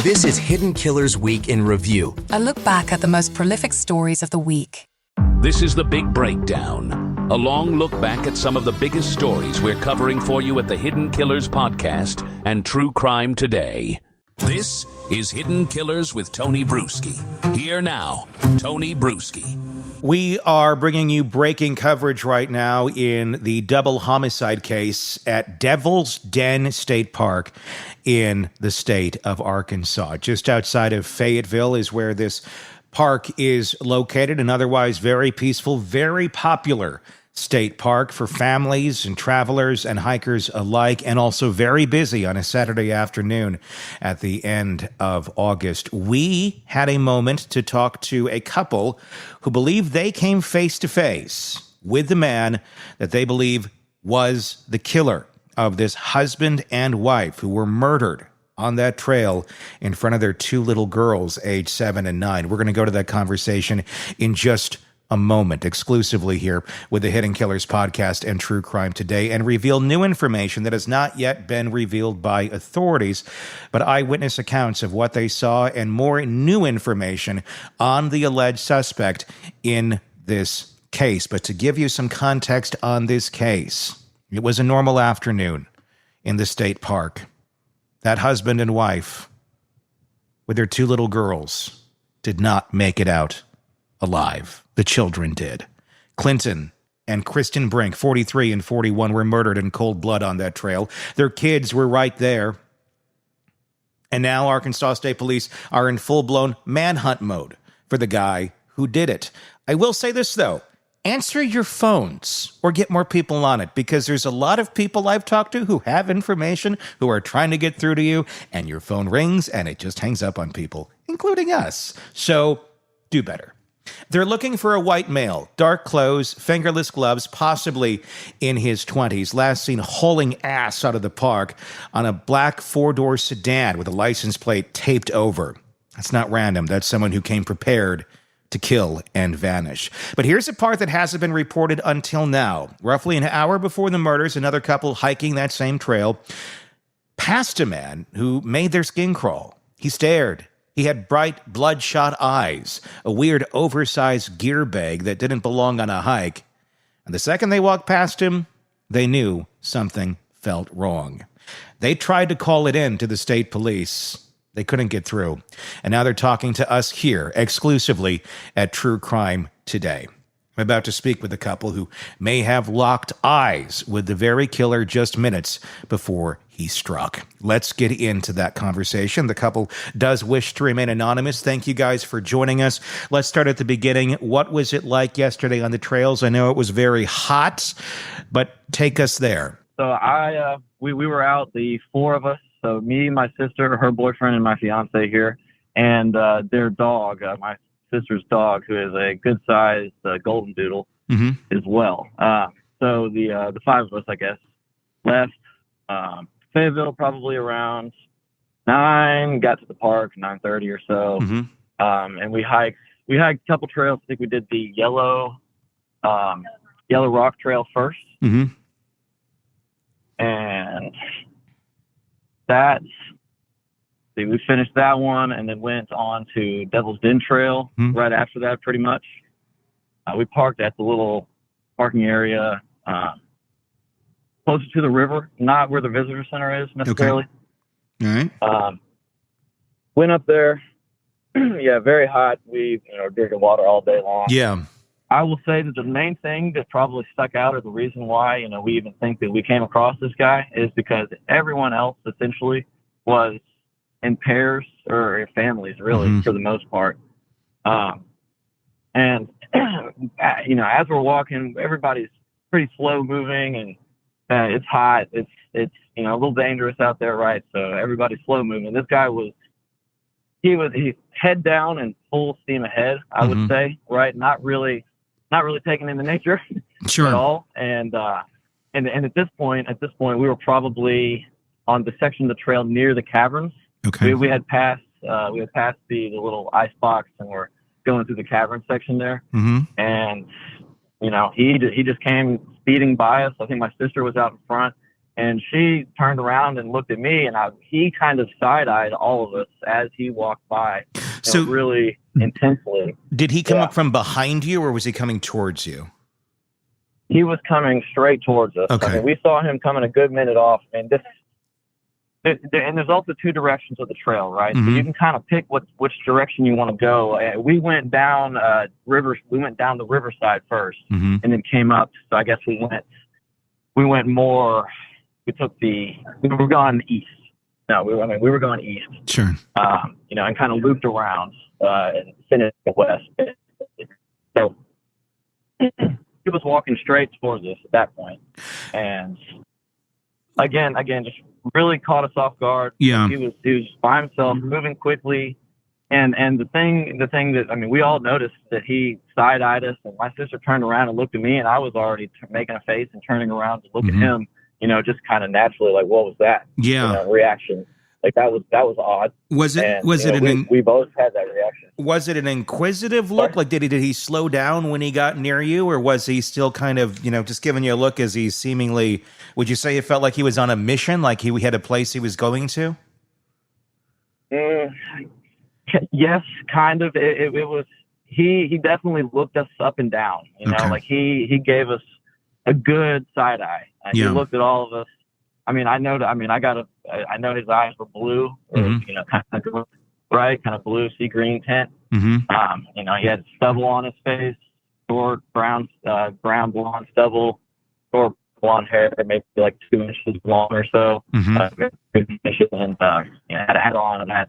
This is Hidden Killers Week in Review. A look back at the most prolific stories of the week. This is The Big Breakdown, a long look back at some of the biggest stories we're covering for you at the Hidden Killers podcast and True Crime Today. This is Hidden Killers with Tony Brueski. Here now, Tony Brueski. We are bringing you breaking coverage right now in the double homicide case at Devil's Den State Park in the state of Arkansas. Just outside of Fayetteville is where this park is located, an otherwise very peaceful, very popular state park for families and travelers and hikers alike, and also very busy on a Saturday afternoon at the end of August. We had a moment to talk to a couple who believe they came face to face with the man that they believe was the killer of this husband and wife who were murdered on that trail in front of their two little girls, age 7 and 9. We're going to go to that conversation in just a moment, exclusively here with the Hidden Killers podcast and True Crime Today, and reveal new information that has not yet been revealed by authorities, but eyewitness accounts of what they saw and more new information on the alleged suspect in this case. But to give you some context on this case, it was a normal afternoon in the state park. That husband and wife with their two little girls did not make it out alive. The children did. Clinton and Kristen Brink, 43 and 41, were murdered in cold blood on that trail. Their kids were right there. And now Arkansas State Police are in full-blown manhunt mode for the guy who did it. I will say this, though. Answer your phones or get more people on it, because there's a lot of people I've talked to who have information, who are trying to get through to you, and your phone rings and it just hangs up on people, including us. So do better. They're looking for a white male, dark clothes, fingerless gloves, possibly in his 20s, last seen hauling ass out of the park on a black four-door sedan with a license plate taped over. That's not random. That's someone who came prepared to kill and vanish. But here's the part that hasn't been reported until now. Roughly an hour before the murders, another couple hiking that same trail passed a man who made their skin crawl. He stared. He had bright, bloodshot eyes, a weird, oversized gear bag that didn't belong on a hike. And the second they walked past him, they knew something felt wrong. They tried to call it in to the state police. They couldn't get through. And now they're talking to us here exclusively at True Crime Today. I'm about to speak with a couple who may have locked eyes with the very killer just minutes before he struck. Let's get into that conversation. The couple does wish to remain anonymous. Thank you guys for joining us. Let's start at the beginning. What was it like yesterday on the trails? I know it was very hot, but take us there. So we were out, the four of us. So me, my sister, her boyfriend, and my fiance here, and their dog, my sister's dog, who is a good-sized golden doodle as well. So the five of us, I guess, left Fayetteville probably around 9, got to the park 9:30 or so, and we hiked a couple trails. I think we did the Yellow Rock Trail first, and we finished that one and then went on to Devil's Den Trail right after that, pretty much. We parked at the little parking area closer to the river, not where the visitor center is necessarily. Okay. All right. Went up there. Yeah, very hot. We drinking water all day long. Yeah. I will say that the main thing that probably stuck out, or the reason why we even think that we came across this guy, is because everyone else essentially was in pairs or families, really, for the most part. And as we're walking, everybody's pretty slow moving, and it's hot. It's a little dangerous out there, right? So everybody's slow moving. This guy was head down and full steam ahead, I would say, right? Not really taking in the nature at all. And at this point, we were probably on the section of the trail near the caverns. Okay. We had passed the little ice box, and we're going through the cavern section there. And he just came speeding by us. I think my sister was out in front, And she turned around and looked at me, and he kind of side-eyed all of us as he walked by, So really intensely. did he come up from behind you, or was he coming towards you? He was coming straight towards us. Okay. I mean, we saw him coming a good minute off, and there's also two directions of the trail, right? Mm-hmm. So you can kind of pick which direction you want to go. We went down We went down the riverside first, Mm-hmm. and then came up. So I guess we went more. We were going east. No, we were going east. Sure. And kind of looped around and finished west. So he was walking straight towards us at that point, and again, just really caught us off guard. Yeah. He was by himself, moving quickly, and the thing that we all noticed that he side-eyed us, and my sister turned around and looked at me, and I was already making a face and turning around to look at him. Just kind of naturally, like, what was that? Yeah. Reaction. Like that was odd. We both had that reaction. Was it an inquisitive look? Like, did he slow down when he got near you, or was he still kind of, just giving you a look as he seemingly, would you say it felt like he was on a mission, like he had a place he was going to? Yes, kind of. It was, he definitely looked us up and down, like he gave us a good side eye. He looked at all of us. I know his eyes were blue, or, kind of, right? Kind of blue, sea green tint. Mm-hmm. He had stubble on his face, short brown blonde stubble, short blonde hair, maybe like 2 inches long or so. Mm-hmm. And had a hat on and that.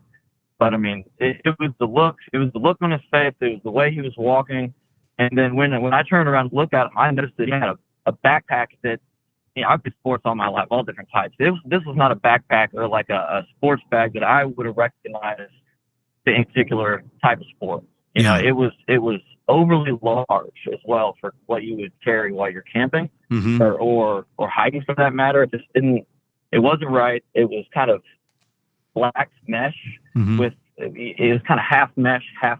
But it was the look. It was the look on his face. It was the way he was walking. And then when I turned around to look at him, I noticed that he had a backpack that, I've been sports all my life, all different types. This was not a backpack or like a sports bag that I would have recognized the particular type of sport. It was overly large as well for what you would carry while you're camping, mm-hmm. or hiking for that matter. It wasn't right. It was kind of black mesh mm-hmm. it was kind of half mesh, half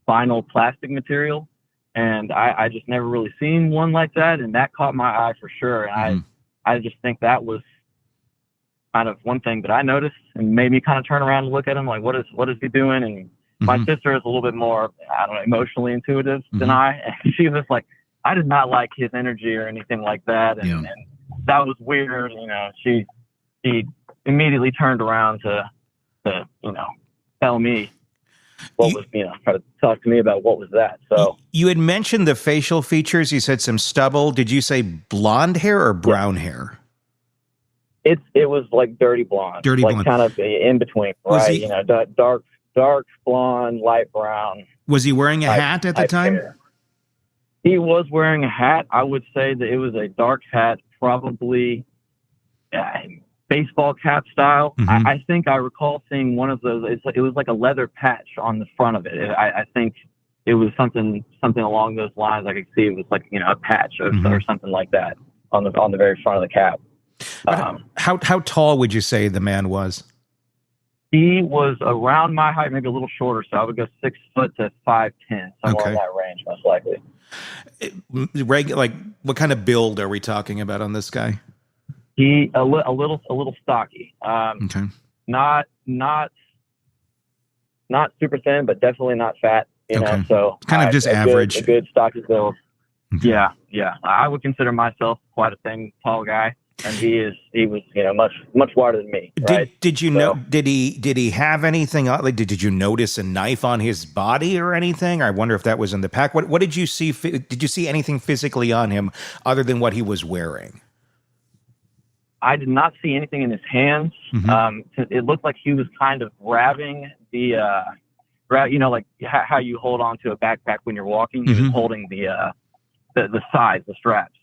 vinyl plastic material. And I just never really seen one like that, and that caught my eye for sure. And I just think that was kind of one thing that I noticed and made me kind of turn around and look at him like, what is he doing? And mm-hmm. my sister is a little bit more, emotionally intuitive mm-hmm. than I. And she was just like, I did not like his energy or anything like that, and that was weird. She immediately turned around to tell me. Try to talk to me about what was that. So you had mentioned the facial features. You said some stubble. Did you say blonde hair or brown hair? It was like dirty blonde, kind of in between, right? Dark blonde, light brown. Was he wearing a hat at the time? Hair. He was wearing a hat. I would say that it was a dark hat, probably baseball cap style. Mm-hmm. I think I recall seeing one of those. It was like a leather patch on the front of it. I think it was something along those lines. I could see it was like a patch mm-hmm. or something like that on the very front of the cap. How tall would you say the man was? He was around my height, maybe a little shorter. So I would go 6 foot to 5'10", somewhere in that range, most likely. Like, what kind of build are we talking about on this guy? He a little stocky. Okay. Not super thin, but definitely not fat. So kind of just average. A good stocky build. Okay. Yeah. I would consider myself quite a thin, tall guy, and he was much wider than me. Right? Did you know? Did he have anything? Like, did you notice a knife on his body or anything? I wonder if that was in the pack. What did you see? Did you see anything physically on him other than what he was wearing? I did not see anything in his hands. Mm-hmm. It looked like he was kind of grabbing the, like how you hold on to a backpack when you're walking. Mm-hmm. He was holding the sides, the straps,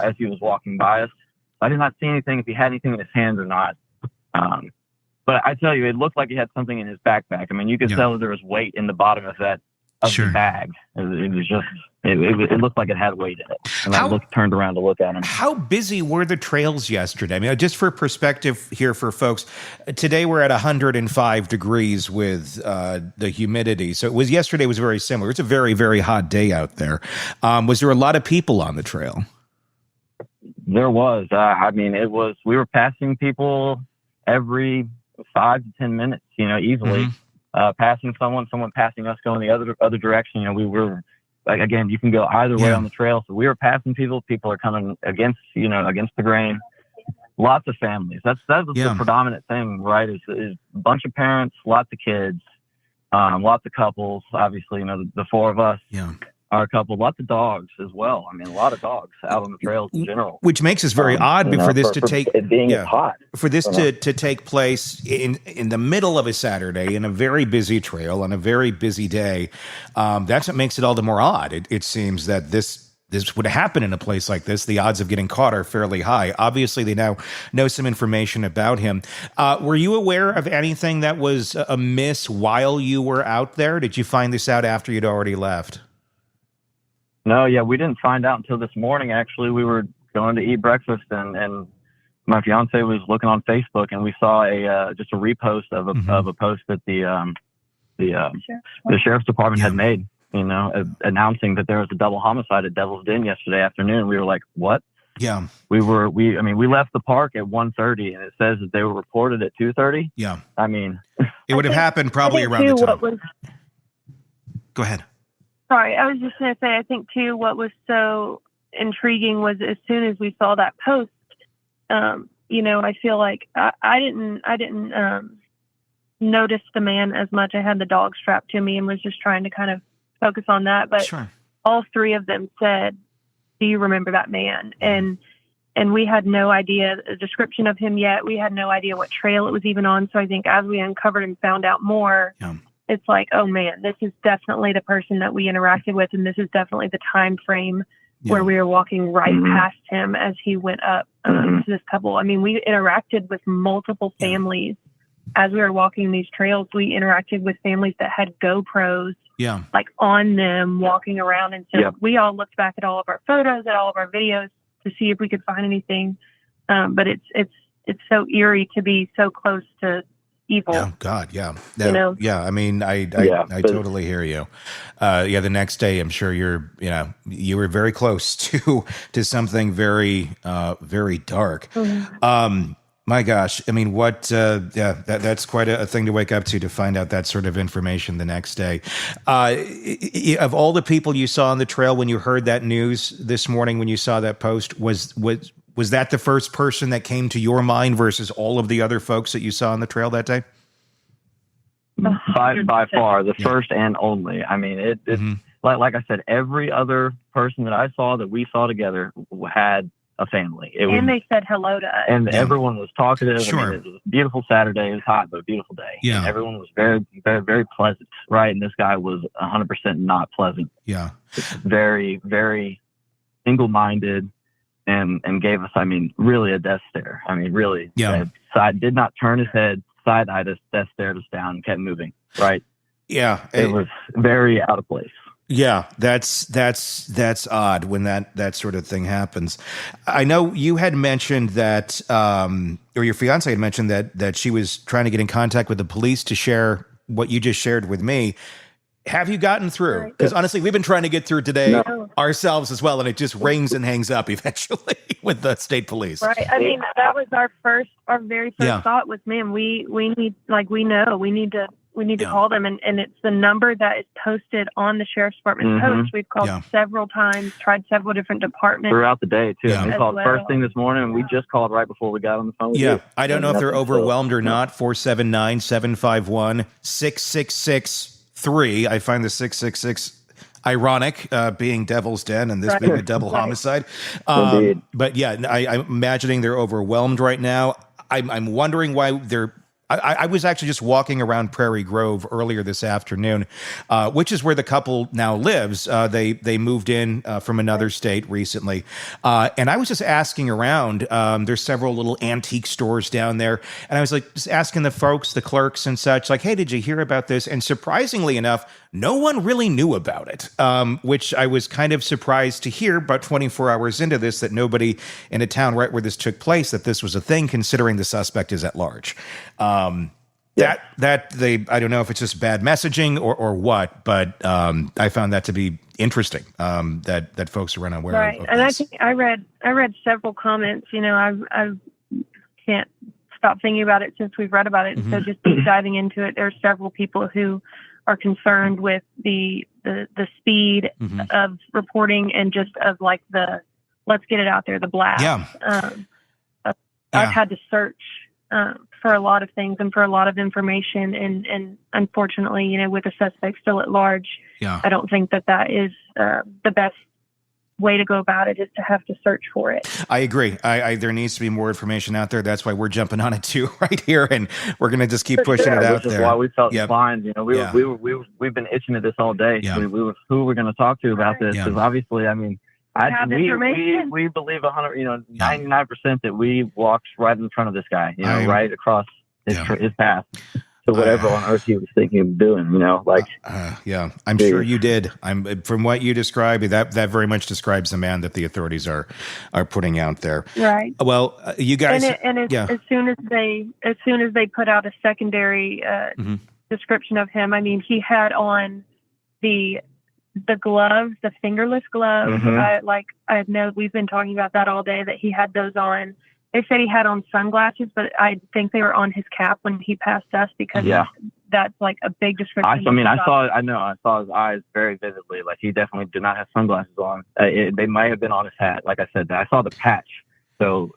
as he was walking by us. I did not see anything if he had anything in his hands or not. But I tell you, it looked like he had something in his backpack. You could tell that there was weight in the bottom of the bag. It was just, it looked like it had weight in it. And I turned around to look at him. How busy were the trails yesterday? Just for perspective here for folks, today we're at 105 degrees with the humidity. So yesterday was very similar. It's a very, very hot day out there. Was there a lot of people on the trail? There was. I mean, we were passing people every 5 to 10 minutes, easily. Passing someone passing us going the other direction. We were, like, again, you can go either way on the trail. So we were passing people. People are coming against the grain. Lots of families. That's the predominant thing, right? Is a bunch of parents, lots of kids, lots of couples. Obviously, the four of us. Yeah. Are a couple, lots of dogs as well. I mean, a lot of dogs out on the trails in general. Which makes us very odd for this to take it being hot. For this to take place in the middle of a Saturday in a very busy trail on a very busy day. That's what makes it all the more odd. It seems that this would happen in a place like this. The odds of getting caught are fairly high. Obviously, they now know some information about him. Were you aware of anything that was amiss while you were out there? Did you find this out after you'd already left? No, yeah, we didn't find out until this morning. Actually, we were going to eat breakfast, and my fiance was looking on Facebook, and we saw just a repost of a post that the sheriff's department had made, announcing that there was a double homicide at Devil's Den yesterday afternoon. We were like, what? Yeah. We left the park at 1:30, and it says that they were reported at 2:30. Yeah. I mean, it would have happened probably around the time. Go ahead. Sorry, I was just going to say, I think, too, what was so intriguing was as soon as we saw that post, I feel like I didn't notice the man as much. I had the dog strapped to me and was just trying to kind of focus on that. But all three of them said, do you remember that man? And we had no idea the description of him yet. We had no idea what trail it was even on. So I think as we uncovered and found out more, it's like, oh man, this is definitely the person that we interacted with, and this is definitely the time frame where we were walking right past him as he went up to this couple. I mean, we interacted with multiple families as we were walking these trails. We interacted with families that had GoPros, like on them, walking around, and so we all looked back at all of our photos, at all of our videos to see if we could find anything. But it's so eerie to be so close to evil. Oh God, yeah. I mean, I totally hear you. The next day, I'm sure you were very close to something very, very dark. My gosh, I mean, that's quite a thing to wake up to find out that sort of information the next day. Of all the people you saw on the trail when you heard that news this morning, when you saw that post, was that the first person that came to your mind versus all of the other folks that you saw on the trail that day? By far, the first and only. I mean, it's like I said, every other person that I saw that we saw together had a family. They said hello to us. And everyone was talkative. Sure. I mean, it was a beautiful Saturday. It was hot, but a beautiful day. Yeah. And everyone was very, very, very pleasant, right? And this guy was 100% not pleasant. Yeah. Very, very single-minded. And gave us, I mean, really a death stare. I mean, really. Yeah. Did not turn his head, side-eyed us, death stared us down, and kept moving, right? Yeah. It was very out of place. Yeah, that's odd when that sort of thing happens. I know you had mentioned that, or your fiance had mentioned that she was trying to get in contact with the police to share what you just shared with me. Have you gotten through? Because honestly, we've been trying to get through today ourselves as well, and it just rings and hangs up eventually with the state police. Right. I mean, that was our very first thought was, man, we need to call them, and it's the number that is posted on the sheriff's department post. We've called several times, tried several different departments throughout the day too. Yeah. We called first thing this morning, and we just called right before we got on the phone. Yeah, I don't know if they're overwhelmed or not. 479-751-6663. I find the 666 ironic, being Devil's Den and this being a double homicide. But yeah, I'm imagining they're overwhelmed right now. I'm wondering why they're. I was actually just walking around Prairie Grove earlier this afternoon, which is where the couple now lives. They moved in from another state recently. And I was just asking around. There's several little antique stores down there. And I was like, just asking the folks, the clerks and such, like, hey, did you hear about this? And surprisingly enough, no one really knew about it, which I was kind of surprised to hear about 24 hours into this, that nobody in a town right where this took place, that this was a thing, considering the suspect is at large. I don't know if it's just bad messaging or what, but I found that to be interesting. That folks are unaware right. of And this. I read several comments. I can't stop thinking about it since we've read about it. Mm-hmm. So just deep diving into it, there's several people who are concerned with the speed Mm-hmm. of reporting and just of like let's get it out there, the blast. Yeah. I've had to search for a lot of things and for a lot of information. And unfortunately, with the suspect still at large, I don't think that is the best way to go about it, is to have to search for it. I agree. There needs to be more information out there. That's why we're jumping on it too right here. And we're going to just keep pushing it out there. Which is why we felt inclined. We've been itching at this all day. Yeah. We were who we're going to talk to about this. Because obviously, I mean, we believe 99% that we walked right in front of this guy, right across his path to whatever on earth he was thinking of doing, I'm sure you did. From what you described, that very much describes the man that the authorities are putting out there. Right. Well, you guys, as soon as they put out a secondary description of him, I mean, he had on the gloves, the fingerless gloves. I know we've been talking about that all day, that he had those on. They said he had on sunglasses, but I think they were on his cap when he passed us, because that's like a big description. I saw his eyes very vividly. Like, he definitely did not have sunglasses on. They might have been on his hat. Like I said, I saw the patch. So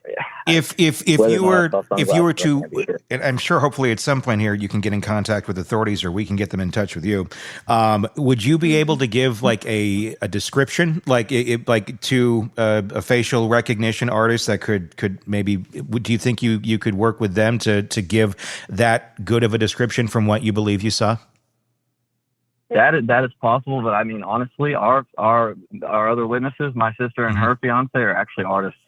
if you were to, and I'm sure hopefully at some point here you can get in contact with authorities, or we can get them in touch with you. Would you be able to give like a description, like to a facial recognition artist that could maybe? Do you think you could work with them to give that good of a description from what you believe you saw? That is possible, but I mean, honestly, our other witnesses, my sister and her fiance, are actually artists.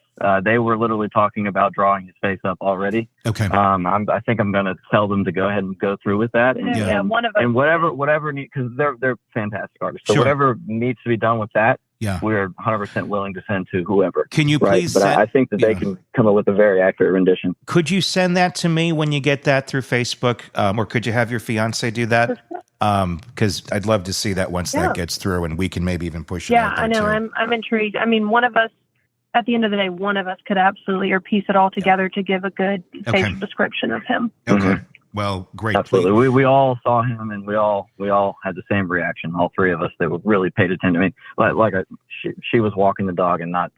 They were literally talking about drawing his face up already. Okay. I think I'm going to tell them to go ahead and go through with that. And, one of us. And whatever because they're fantastic artists. So whatever needs to be done with that, we're 100% willing to send to whoever. Can you please? But I think that they can come up with a very accurate rendition. Could you send that to me when you get that through Facebook, or could you have your fiance do that? Because I'd love to see that once that gets through, and we can maybe even push it out there. I know. Too. I'm intrigued. I mean, one of us. At the end of the day, one of us could absolutely piece it all together to give a good facial description of him. Okay. Well, great. Absolutely. We all saw him, and we all had the same reaction. All three of us that were really paid attention to me. She was walking the dog and not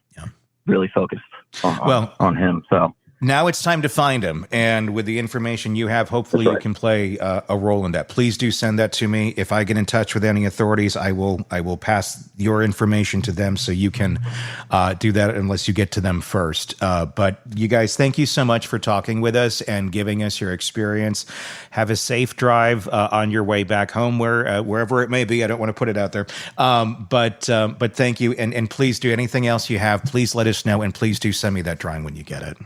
really focused on him. So now it's time to find him, and with the information you have, hopefully you can play a role in that. Please do send that to me. If I get in touch with any authorities, I will pass your information to them, so you can do that unless you get to them first. But you guys, thank you so much for talking with us and giving us your experience. Have a safe drive on your way back home, wherever it may be. I don't want to put it out there, but thank you, and please do anything else you have. Please let us know, and please do send me that drawing when you get it.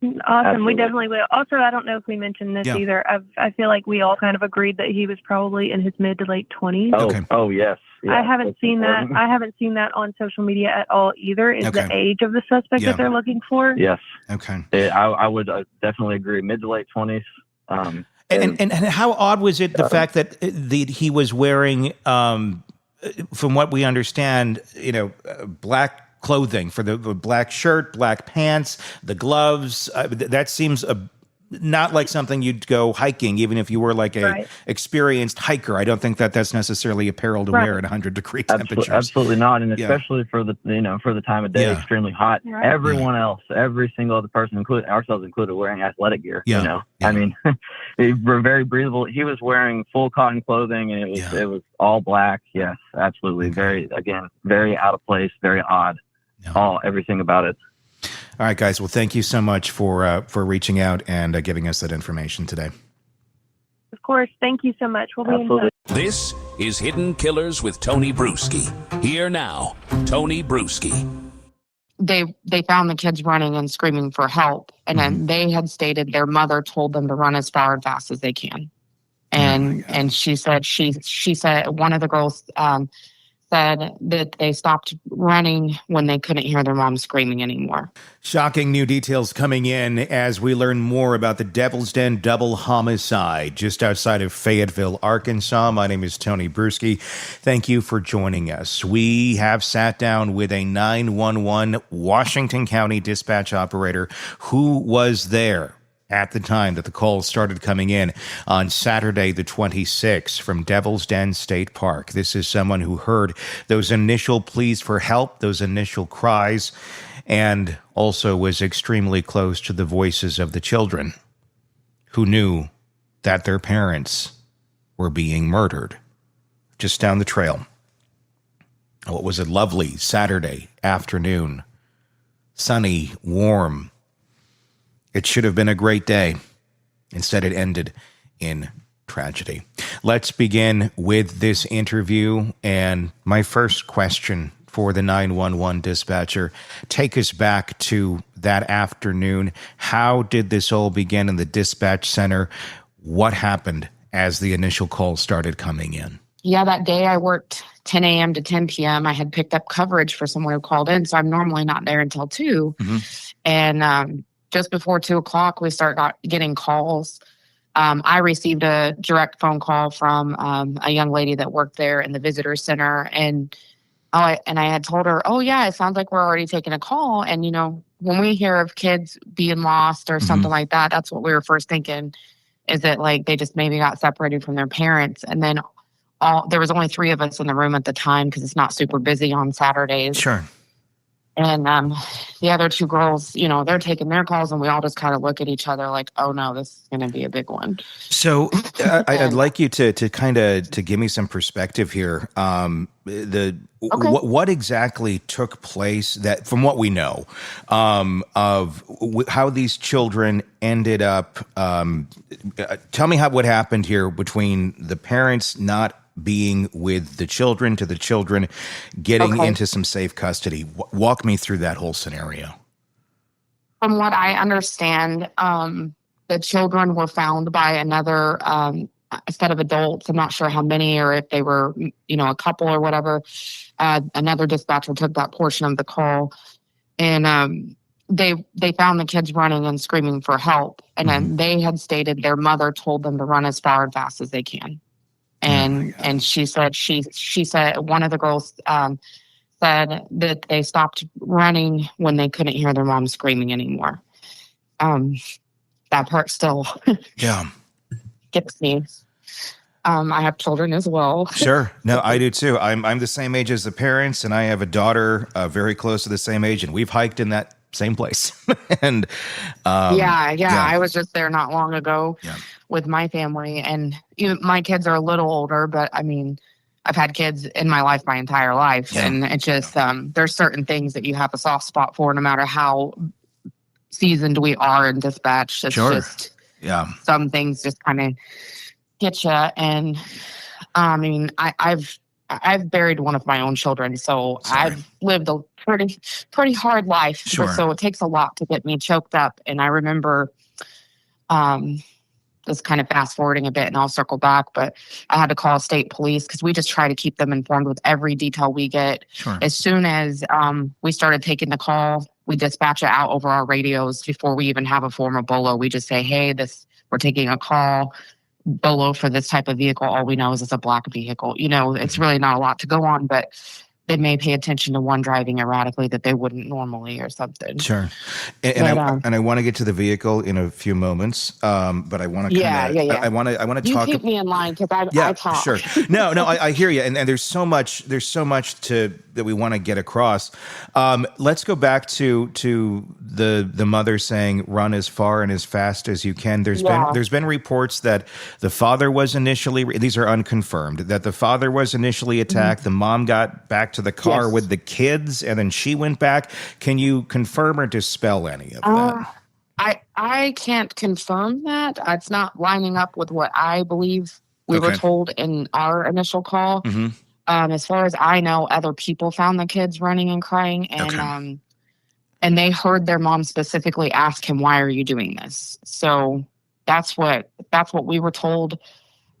Awesome. Absolutely. We definitely will. Also, I don't know if we mentioned this either. I feel like we all kind of agreed that he was probably in his mid to late 20s. Oh, yes. Yeah, I haven't seen that. I haven't seen that on social media at all either. Is the age of the suspect that they're looking for? Yes. Okay. I would definitely agree. Mid to late 20s. And how odd was it, the fact that he was wearing, from what we understand, black clothing, for the black shirt, black pants, the gloves. That seems not like something you'd go hiking, even if you were like a experienced hiker. I don't think that's necessarily apparel to wear at 100-degree temperatures. Absolutely not, and especially for the time of day, extremely hot. Right. Everyone else, every single other person, including ourselves included, wearing athletic gear. I mean, they were very breathable. He was wearing full cotton clothing, and it was all black. Yes, absolutely. Very out of place, very odd. Everything about it. All right, guys. Well, thank you so much for reaching out and giving us that information today. Of course. Thank you so much. We'll be in touch. This is Hidden Killers with Tony Brueski. Here now, Tony Brueski. They found the kids running and screaming for help, and then they had stated their mother told them to run as far and fast as they can. And she said one of the girls said that they stopped running when they couldn't hear their mom screaming anymore. Shocking new details coming in as we learn more about the Devil's Den double homicide just outside of Fayetteville, Arkansas. My name is Tony Brueski. Thank you for joining us. We have sat down with a 911 Washington County dispatch operator who was there at the time that the calls started coming in on Saturday the 26th from Devil's Den State Park. This is someone who heard those initial pleas for help, those initial cries, and also was extremely close to the voices of the children who knew that their parents were being murdered just down the trail. What was a lovely Saturday afternoon, sunny, warm. It should have been a great day. Instead, it ended in tragedy. Let's begin with this interview. And my first question for the 911 dispatcher, take us back to that afternoon. How did this all begin in the dispatch center? What happened as the initial calls started coming in? Yeah, that day I worked 10 a.m. to 10 p.m. I had picked up coverage for someone who called in, so I'm normally not there until 2. Mm-hmm. And just before 2 o'clock, we start getting calls. I received a direct phone call from a young lady that worked there in the visitor center. And I had told her, oh, yeah, it sounds like we're already taking a call. And, you know, when we hear of kids being lost or something like that, that's what we were first thinking, is that, like, they just maybe got separated from their parents. And then there was only 3 of us in the room at the time because it's not super busy on Saturdays. Sure. And the other 2 girls, you know, they're taking their calls, and we all just kind of look at each other like, oh, no, this is going to be a big one. So I'd like you to give me some perspective here. What exactly took place that, from what we know, of how these children ended up, tell me what happened here between the parents not being with the children to the children getting into some safe custody. Walk me through that whole scenario. From what I understand, the children were found by another set of adults. I'm not sure how many, or if they were, you know, a couple or whatever. Another dispatcher took that portion of the call, and they found the kids running and screaming for help. And then they had stated their mother told them to run as far and fast as they can. And she said she said one of the girls said that they stopped running when they couldn't hear their mom screaming anymore. That part still gets me. I have children as well. Sure. No, I do too. I'm the same age as the parents, and I have a daughter very close to the same age, and we've hiked in that same place. And I was just there not long ago with my family, and my kids are a little older, but I mean, I've had kids in my life my entire life, and it's just there's certain things that you have a soft spot for, no matter how seasoned we are in dispatch. It's just some things just kind of get you. And I mean, I've buried one of my own children, so I've lived a pretty hard life. Sure. So it takes a lot to get me choked up. And I remember, just kind of fast forwarding a bit, and I'll circle back, but I had to call state police because we just try to keep them informed with every detail we get. Sure. As soon as we started taking the call, we dispatch it out over our radios before we even have a form of BOLO. We just say, hey, we're taking a call. BOLO for this type of vehicle. All we know is it's a black vehicle. You know, it's really not a lot to go on, but they may pay attention to one driving erratically that they wouldn't normally or something. Sure. And I want to get to the vehicle in a few moments. But I want to I want to talk. You keep me in line because I talk. Sure. No, I hear you. And there's so much that we want to get across. Let's go back to the mother saying, run as far and as fast as you can. There's been reports that the father was initially, these are unconfirmed, that the father was initially attacked. The mom got back to the car with the kids, and then she went back. Can you confirm or dispel any of that? I can't confirm that. It's not lining up with what I believe we were told in our initial call. Mm-hmm. As far as I know, other people found the kids running and crying, and and they heard their mom specifically ask him, "Why are you doing this?" So that's what we were told.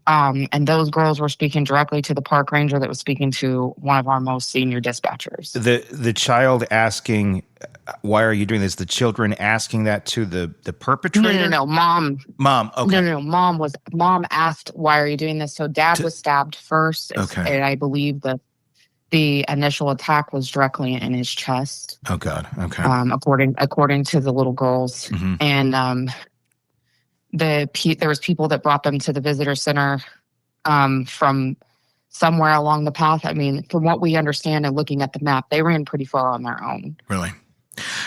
And those girls were speaking directly to the park ranger that was speaking to one of our most senior dispatchers. The child asking, why are you doing this? The children asking that to the perpetrator? No. Mom. Okay. No. Mom asked, why are you doing this? So dad was stabbed first. Okay. And I believe that the initial attack was directly in his chest. Oh, God. Okay. According to the little girls. Mm-hmm. And there was people that brought them to the visitor center from somewhere along the path. I mean, from what we understand and looking at the map, they ran pretty far on their own. Really?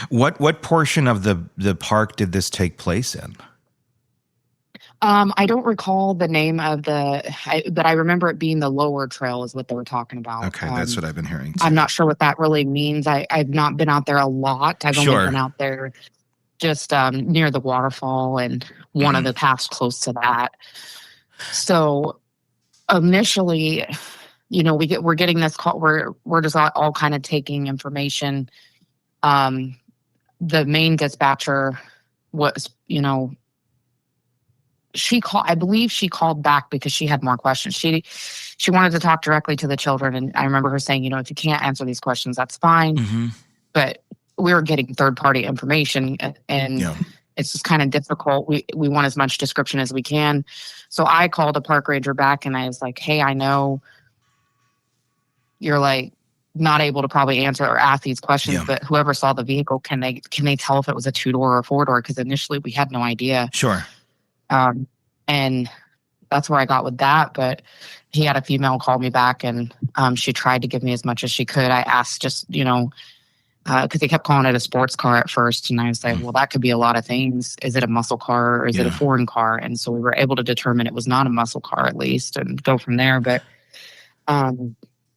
What portion of the park did this take place in? I don't recall the name of but I remember it being the lower trail is what they were talking about. Okay, that's what I've been hearing too. I'm not sure what that really means. I've not been out there a lot. I've only been out there just near the waterfall and one of the paths close to that. So initially, we're getting this call. We're just all kind of taking information. The main dispatcher was, I believe she called back because she had more questions. She wanted to talk directly to the children. And I remember her saying, if you can't answer these questions, that's fine. Mm-hmm. But we were getting third-party information and it's just kind of difficult. We want as much description as we can. So I called a park ranger back and I was like, hey, I know you're like not able to probably answer or ask these questions, but whoever saw the vehicle, can they tell if it was a 2-door or a 4-door? Because initially we had no idea. Sure. And that's where I got with that. But he had a female call me back and she tried to give me as much as she could. I asked just, because they kept calling it a sports car at first. And I was like, well, that could be a lot of things. Is it a muscle car or is it a foreign car? And so we were able to determine it was not a muscle car at least and go from there. But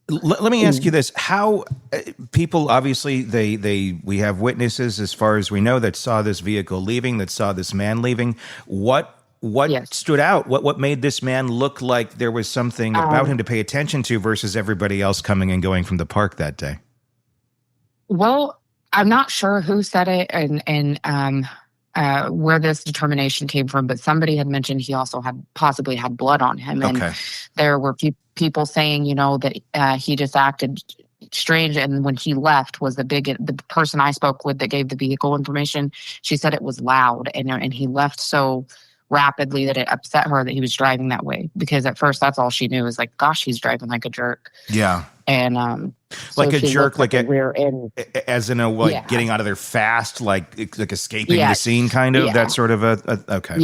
let me ask you this. How people, obviously, we have witnesses as far as we know that saw this vehicle leaving, that saw this man leaving. What stood out? What made this man look like there was something about him to pay attention to versus everybody else coming and going from the park that day? Well, I'm not sure who said it and where this determination came from, but somebody had mentioned he also possibly had blood on him. And there were people saying, that he just acted strange. And when he left was the person I spoke with that gave the vehicle information. She said it was loud and he left so rapidly that it upset her that he was driving that way, because at first that's all she knew is like, gosh, he's driving like a jerk. Yeah. And like so a jerk, like a rear end, as in getting out of there fast, like escaping the scene, kind of that sort of okay.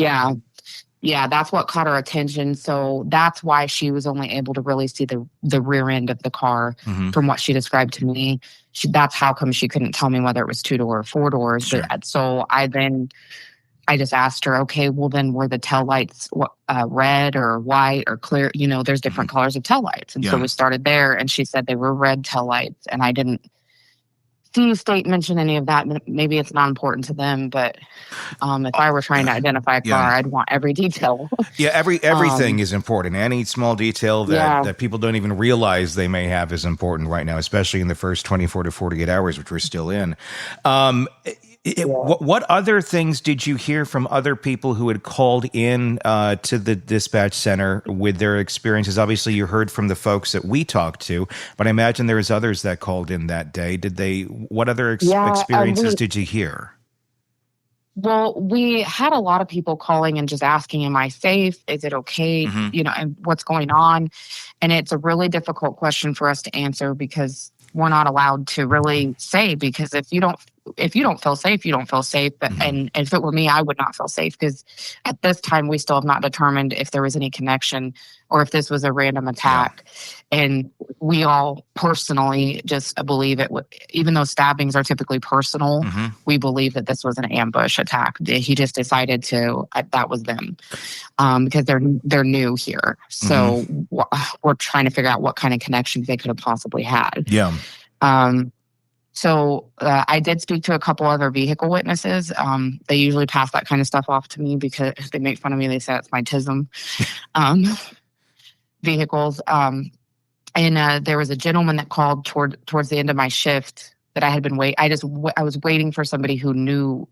Yeah, that's what caught her attention. So that's why she was only able to really see the rear end of the car from what she described to me. That's how come she couldn't tell me whether it was 2-door or 4 doors. Sure. So I just asked her, okay, well then were the tail lights red or white or clear? There's different colors of tail lights. And so we started there and she said they were red tail lights. And I didn't see state mention any of that. Maybe it's not important to them, but if I were trying to identify a car, I'd want every detail. Everything is important. Any small detail that people don't even realize they may have is important right now, especially in the first 24 to 48 hours, which we're still in. What other things did you hear from other people who had called in to the dispatch center with their experiences? Obviously, you heard from the folks that we talked to, but I imagine there was others that called in that day. What other experiences did you hear? Well, we had a lot of people calling and just asking, am I safe? Is it okay? And what's going on? And it's a really difficult question for us to answer because we're not allowed to really say, because if you don't feel safe, you don't feel safe. And if it were me, I would not feel safe, because at this time we still have not determined if there was any connection or if this was a random attack. And we all personally just believe it even though stabbings are typically personal, we believe that this was an ambush attack. He just decided that was them, because they're new here. So we're trying to figure out what kind of connections they could have possibly had. Yeah. So I did speak to a couple other vehicle witnesses. They usually pass that kind of stuff off to me because they make fun of me. They say it's my tism. Vehicles. And there was a gentleman that called towards the end of my shift that I had been waiting. I was waiting for somebody who knew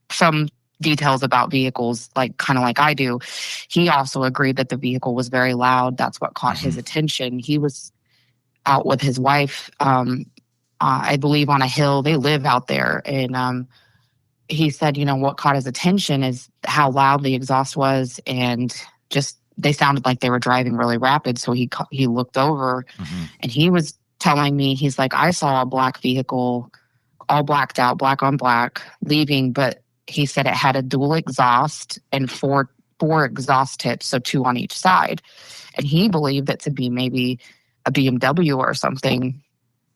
from details about vehicles, like kind of like I do. He also agreed that the vehicle was very loud. That's what caught his attention. He was out with his wife, I believe on a hill. They live out there. And he said, what caught his attention is how loud the exhaust was, and just they sounded like they were driving really rapid. So he looked over and he was telling me, he's like, I saw a black vehicle, all blacked out, black on black, leaving, but he said it had a dual exhaust and four exhaust tips, so 2 on each side. And he believed it to be maybe a BMW or something.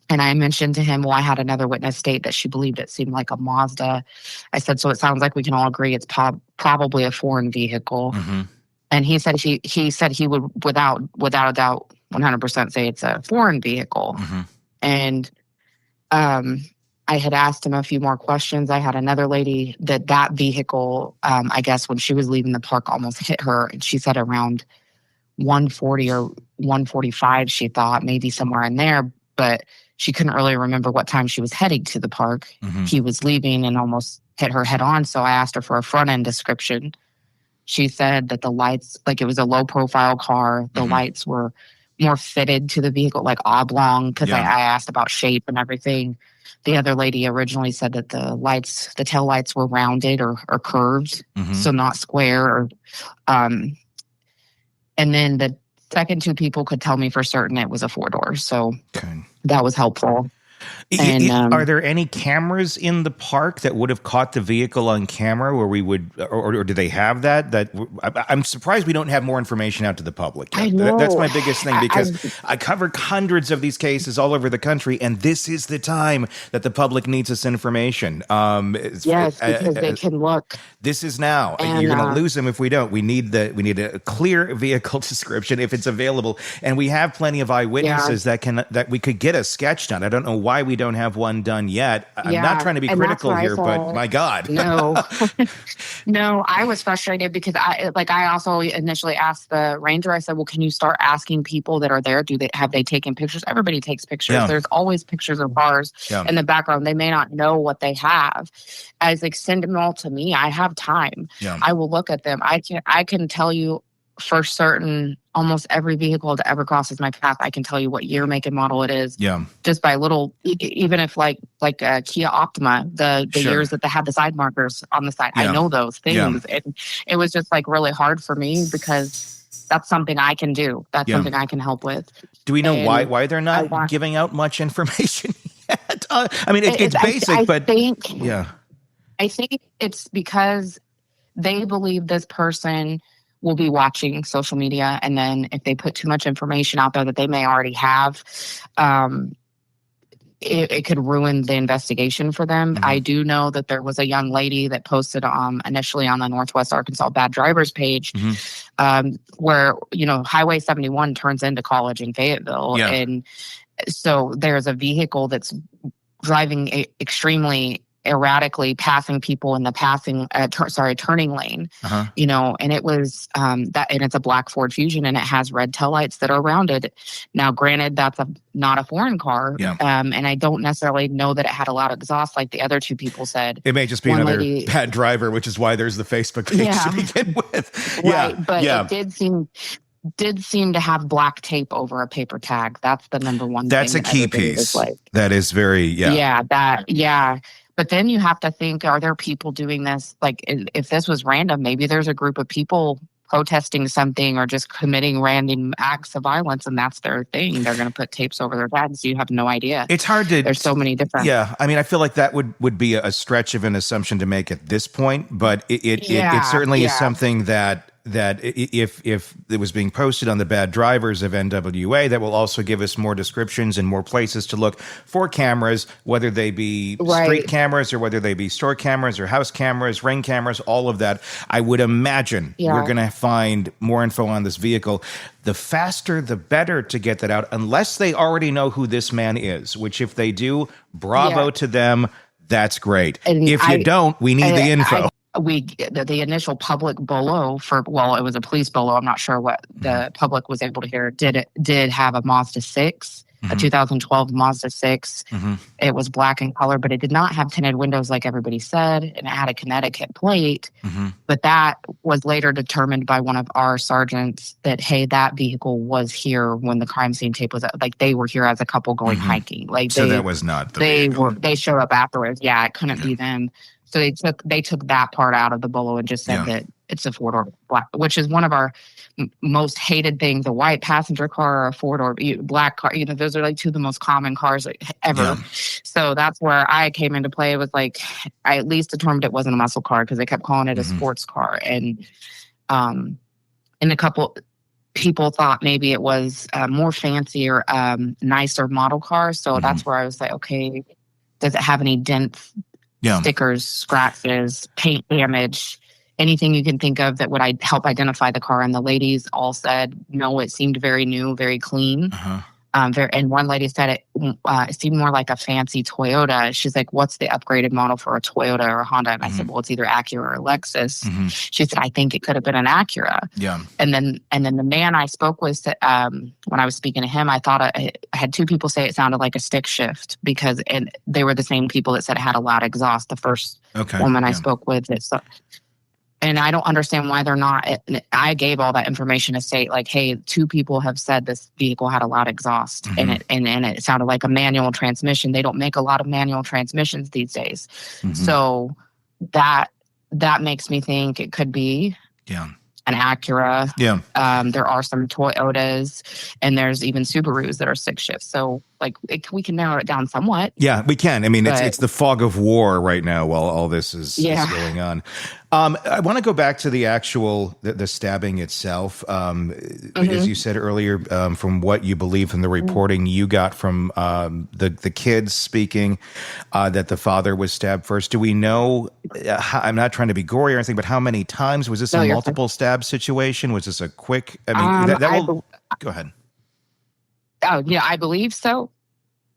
And I mentioned to him, well, I had another witness state that she believed it seemed like a Mazda. I said, so it sounds like we can all agree it's probably a foreign vehicle. And he said he would, without a doubt, 100% say it's a foreign vehicle. And I had asked him a few more questions. I had another lady that vehicle, I guess when she was leaving the park, almost hit her. And she said around 140 or 145, she thought, maybe somewhere in there. But she couldn't really remember what time she was heading to the park. He was leaving and almost hit her head on. So I asked her for a front end description. She said that the lights, like it was a low profile car, the lights were more fitted to the vehicle, like oblong, because I asked about shape and everything. The other lady originally said that the tail lights were rounded or curved, so not square. And then the second 2 people could tell me for certain it was a 4-door. So that was helpful. And are there any cameras in the park that would have caught the vehicle on camera where we would, or do they have that? I'm surprised we don't have more information out to the public. I know. That's my biggest thing, because I covered hundreds of these cases all over the country, and this is the time that the public needs this information. Yes, because they can look. This is now. And you're going to lose them if we don't. We need a clear vehicle description if it's available, and we have plenty of eyewitnesses that we could get a sketch done. I don't know why we don't have one done yet. I'm not trying to be critical here, but my God. No, I was frustrated because I also initially asked the ranger, I said, well, can you start asking people that are there, have they taken pictures? Everybody takes pictures. Yeah. There's always pictures of cars in the background. They may not know what they have. I was like, send them all to me. I have time. Yeah. I will look at them. I can tell you for certain almost every vehicle that ever crosses my path. I can tell you what year, make, and model it is. Yeah. Just by little, even if like Kia Optima, the years that they had the side markers on the side, I know those things. Yeah. It was just like really hard for me because that's something I can do. That's something I can help with. Do we know why they're not giving out much information yet? I mean, it's basic, but I think it's because they believe this person will be watching social media, and then if they put too much information out there that they may already have, it could ruin the investigation for them. I do know that there was a young lady that posted initially on the Northwest Arkansas Bad Drivers page, where Highway 71 turns into College in Fayetteville, and so there's a vehicle that's driving extremely erratically, passing people in the turning lane, and it was and it's a black Ford Fusion, and it has red taillights that are rounded. Now, granted, that's not a foreign car, and I don't necessarily know that it had a loud exhaust like the other 2 people said. It may just be another bad driver, which is why there's the Facebook page to begin with. Right, but it did seem to have black tape over a paper tag. That's the number one That's thing. That's a key piece. That is very, But then you have to think, are there people doing this? Like, if this was random, maybe there's a group of people protesting something or just committing random acts of violence, and that's their thing. They're going to put tapes over their heads. So you have no idea. It's hard to... There's so many different... Yeah, I mean, I feel like that would be a stretch of an assumption to make at this point, but it certainly is something that if it was being posted on the Bad Drivers of NWA, that will also give us more descriptions and more places to look for cameras, whether they be street cameras or whether they be store cameras or house cameras, ring cameras, all of that. I would imagine we're going to find more info on this vehicle. The faster, the better to get that out, unless they already know who this man is, which if they do, bravo to them. That's great. And if you don't, we need the info. The initial public bolo it was a police bolo. I'm not sure what the public was able to hear. Did have a Mazda 6 a 2012 Mazda 6. Mm-hmm. It was black in color, but it did not have tinted windows like everybody said, and it had a Connecticut plate. Mm-hmm. But that was later determined by one of our sergeants that, hey, that vehicle was here when the crime scene tape was like they were here as a couple going hiking. Like so that was not the vehicle. They showed up afterwards. Yeah, it couldn't be them. So they took that part out of the bolo and just said that it's a 4-door black, which is one of our most hated things. A white passenger car or a 4-door black car. Those are like two of the most common cars ever. Yeah. So that's where I came into play. It was like I at least determined it wasn't a muscle car because they kept calling it a sports car, and a couple people thought maybe it was a more fancier, nicer model car. So that's where I was like, okay, does it have any dents? Yeah. Stickers, scratches, paint damage, anything you can think of that would help identify the car. And the ladies all said, no, it seemed very new, very clean. And one lady said it seemed more like a fancy Toyota. She's like, what's the upgraded model for a Toyota or a Honda? And I said, well, it's either Acura or Lexus. She said, I think it could have been an Acura. Yeah. And then the man I spoke with, when I was speaking to him, I thought I had two people say it sounded like a stick shift because they were the same people that said it had a loud exhaust. The first woman I spoke with. And I don't understand why they're not. I gave all that information to state, like, hey, two people have said this vehicle had a loud exhaust, and it sounded like a manual transmission. They don't make a lot of manual transmissions these days, so that makes me think it could be an Acura. Yeah. There are some Toyotas, and there's even Subarus that are stick shifts. So, like, we can narrow it down somewhat. Yeah, we can. I mean, it's the fog of war right now while all this is going on. I want to go back to the actual the stabbing itself. As you said earlier, from what you believe from the reporting you got from the kids speaking, that the father was stabbed first. Do we know? I'm not trying to be gory or anything, but how many times was this a multiple stab situation? Was this a quick? I mean, go ahead. Oh, yeah, I believe so,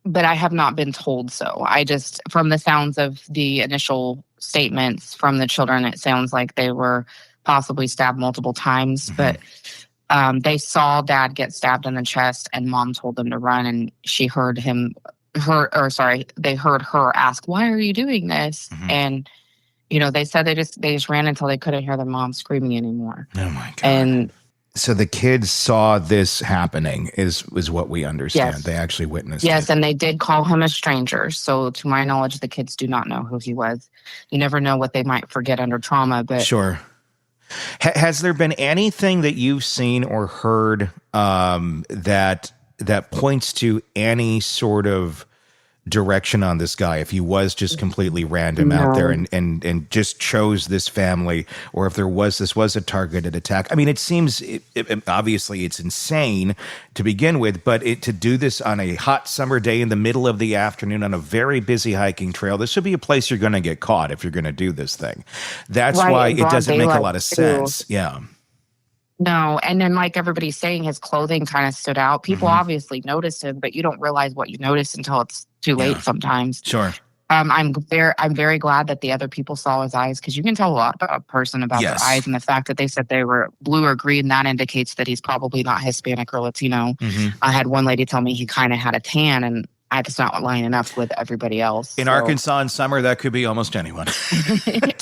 but I have not been told so. I just, from the sounds of the initial statements from the children, it sounds like they were possibly stabbed multiple times, but they saw dad get stabbed in the chest and mom told them to run, and they heard her ask, why are you doing this? And, they said they just ran until they couldn't hear their mom screaming anymore. Oh my God. And so the kids saw this happening is what we understand. Yes. They actually witnessed it. Yes, it. and they did call him a stranger. So to my knowledge, the kids do not know who he was. You never know what they might forget under trauma. But sure. Has there been anything that you've seen or heard that points to any sort of direction on this guy, if he was just completely random out there and just chose this family, or if this was a targeted attack? I mean, it seems obviously it's insane to begin with, but to do this on a hot summer day in the middle of the afternoon on a very busy hiking trail, this should be a place you're going to get caught if you're going to do this thing. That's why it doesn't make a lot of sense. Yeah. No, and then like everybody's saying, his clothing kind of stood out. People obviously noticed him, but you don't realize what you noticed until it's too late sometimes. Sure. I'm very glad that the other people saw his eyes, because you can tell a lot about a person about their eyes, and the fact that they said they were blue or green, that indicates that he's probably not Hispanic or Latino. I had one lady tell me he kind of had a tan, and I just not lining up with everybody else. In Arkansas in summer, that could be almost anyone.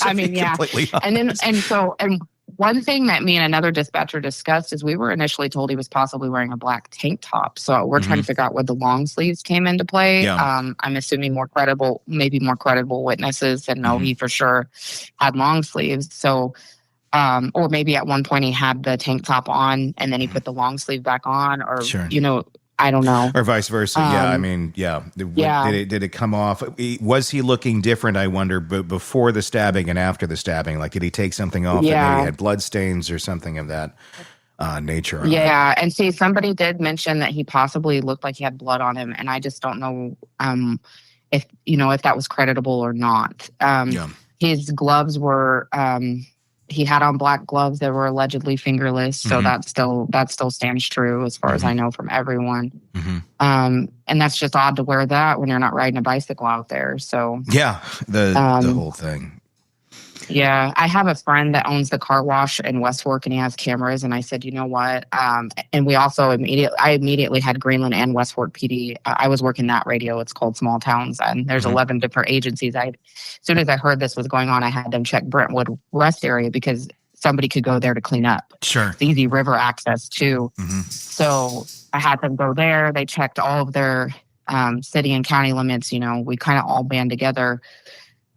I mean, yeah. And one thing that me and another dispatcher discussed is we were initially told he was possibly wearing a black tank top. So we're trying to figure out where the long sleeves came into play. Yeah. I'm assuming more credible witnesses that know he for sure had long sleeves. So, or maybe at one point he had the tank top on and then he put the long sleeve back on, or, I don't know. Or vice versa. I mean, Did it come off? Was he looking different, I wonder, before the stabbing and after the stabbing? Like, did he take something off that maybe had blood stains or something of that nature? Yeah. And see, somebody did mention that he possibly looked like he had blood on him. And I just don't know if that was creditable or not. His gloves were... he had on black gloves that were allegedly fingerless, so that still stands true as far as I know from everyone. And that's just odd to wear that when you're not riding a bicycle out there. So the whole thing. Yeah, I have a friend that owns the car wash in West Fork, and he has cameras. And I said, you know what? And we also immediately had Greenland and West Fork PD. I was working that radio. It's called Small Towns, and there's 11 different agencies. As soon as I heard this was going on, I had them check Brentwood West area because somebody could go there to clean up. Sure. It's easy river access too. So I had them go there. They checked all of their city and county limits. You know, we kind of all band together.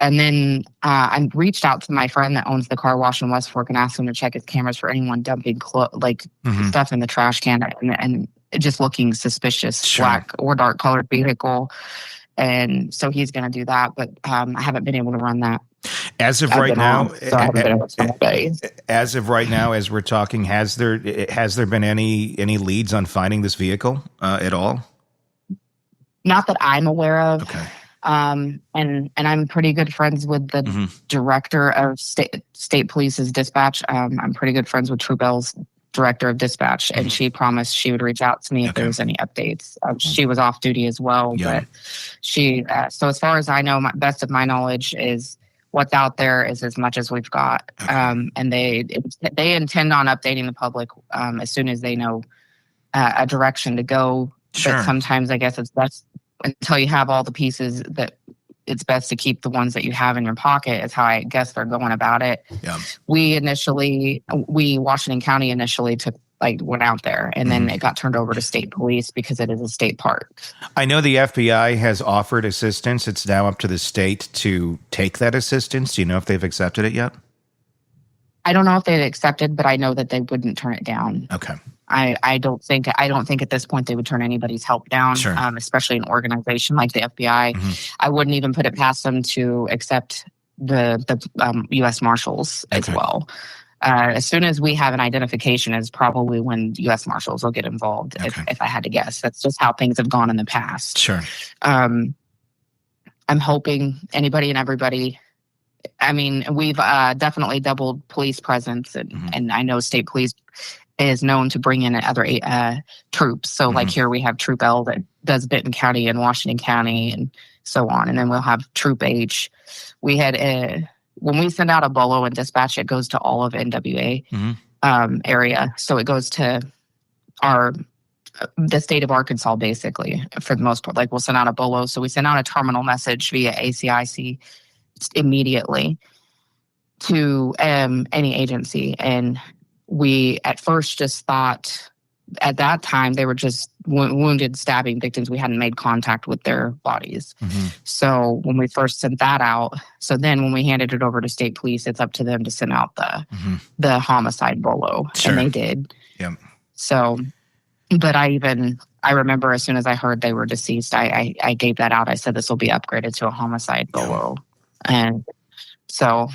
And then I reached out to my friend that owns the car wash in West Fork and asked him to check his cameras for anyone dumping stuff in the trash can and just looking suspicious, black or dark colored vehicle. And so he's going to do that, but I haven't been able to run that. As of right now, as we're talking, has there been any leads on finding this vehicle at all? Not that I'm aware of. Okay. And I'm pretty good friends with the director of state police's dispatch. I'm pretty good friends with True Bell's director of dispatch, and she promised she would reach out to me if there was any updates. She was off duty as well, but she. So as far as I know, best of my knowledge is what's out there is as much as we've got. And they intend on updating the public as soon as they know a direction to go. Sure. But sometimes I guess it's best until you have all the pieces that it's best to keep the ones that you have in your pocket is how I guess they're going about it. Yeah. Washington County initially went out there, and then it got turned over to state police because it is a state park. I know the FBI has offered assistance. It's now up to the state to take that assistance. Do you know if they've accepted it yet? I don't know if they've accepted, but I know that they wouldn't turn it down. Okay. I don't think at this point they would turn anybody's help down, especially an organization like the FBI. I wouldn't even put it past them to accept the U.S. Marshals as well. As soon as we have an identification is probably when U.S. Marshals will get involved, if I had to guess. That's just how things have gone in the past. Sure. I'm hoping anybody and everybody. I mean, we've definitely doubled police presence, and I know state police is known to bring in other troops. So like here we have Troop L that does Benton County and Washington County and so on. And then we'll have Troop H. We had when we send out a bolo and dispatch, it goes to all of NWA area. So it goes to the state of Arkansas, basically, for the most part. Like we'll send out a bolo. So we send out a terminal message via ACIC immediately to any agency. And we at first just thought at that time they were just wounded stabbing victims. We hadn't made contact with their bodies. So when we first sent that out, so then when we handed it over to state police, it's up to them to send out the homicide bolo. And they did. Yep. So, but I remember as soon as I heard they were deceased, I gave that out. I said, this will be upgraded to a homicide bolo. And so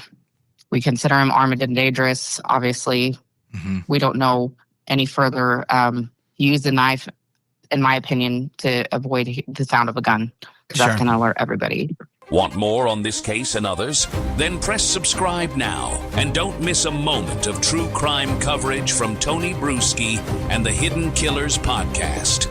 we consider him armed and dangerous. Obviously, we don't know any further. Use the knife, in my opinion, to avoid the sound of a gun, because that's going to alert everybody. Want more on this case and others? Then press subscribe now and don't miss a moment of true crime coverage from Tony Brueski and the Hidden Killers podcast.